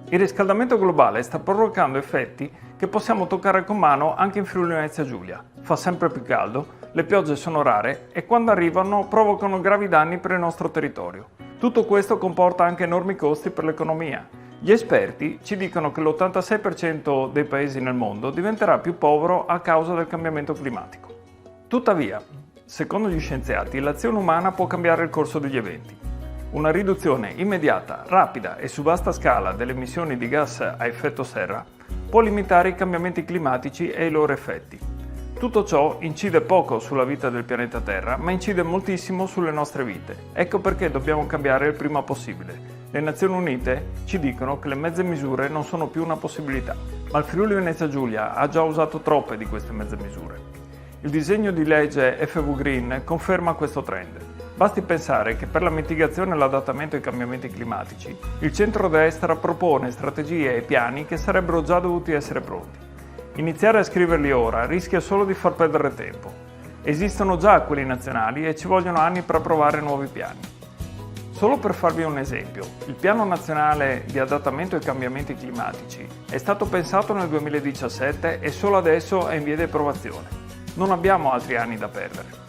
Il riscaldamento globale sta provocando effetti che possiamo toccare con mano anche in Friuli Venezia Giulia. Fa sempre più caldo, le piogge sono rare e quando arrivano provocano gravi danni per il nostro territorio. Tutto questo comporta anche enormi costi per l'economia. Gli esperti ci dicono che l'86% dei paesi nel mondo diventerà più povero a causa del cambiamento climatico. Tuttavia, secondo gli scienziati, l'azione umana può cambiare il corso degli eventi. Una riduzione immediata, rapida e su vasta scala delle emissioni di gas a effetto serra può limitare i cambiamenti climatici e i loro effetti. Tutto ciò incide poco sulla vita del pianeta Terra, ma incide moltissimo sulle nostre vite. Ecco perché dobbiamo cambiare il prima possibile. Le Nazioni Unite ci dicono che le mezze misure non sono più una possibilità, ma il Friuli Venezia Giulia ha già usato troppe di queste mezze misure. Il disegno di legge FV Green conferma questo trend. Basti pensare che per la mitigazione e l'adattamento ai cambiamenti climatici, il centrodestra propone strategie e piani che sarebbero già dovuti essere pronti. Iniziare a scriverli ora rischia solo di far perdere tempo. Esistono già quelli nazionali e ci vogliono anni per approvare nuovi piani. Solo per farvi un esempio, il Piano Nazionale di Adattamento ai Cambiamenti Climatici è stato pensato nel 2017 e solo adesso è in via di approvazione. Non abbiamo altri anni da perdere.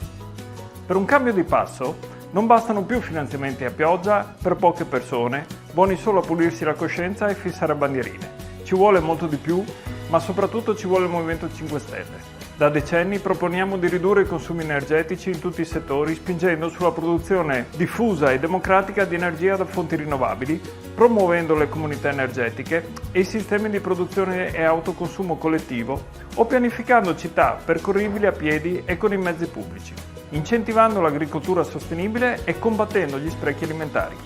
Per un cambio di passo non bastano più finanziamenti a pioggia per poche persone, buoni solo a pulirsi la coscienza e fissare bandierine. Ci vuole molto di più, ma soprattutto ci vuole il Movimento 5 Stelle. Da decenni proponiamo di ridurre i consumi energetici in tutti i settori, spingendo sulla produzione diffusa e democratica di energia da fonti rinnovabili, promuovendo le comunità energetiche e i sistemi di produzione e autoconsumo collettivo, o pianificando città percorribili a piedi e con i mezzi pubblici, incentivando l'agricoltura sostenibile e combattendo gli sprechi alimentari.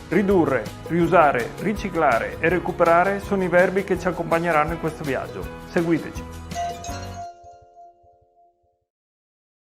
Ridurre, riusare, riciclare e recuperare sono i verbi che ci accompagneranno in questo viaggio. Seguiteci!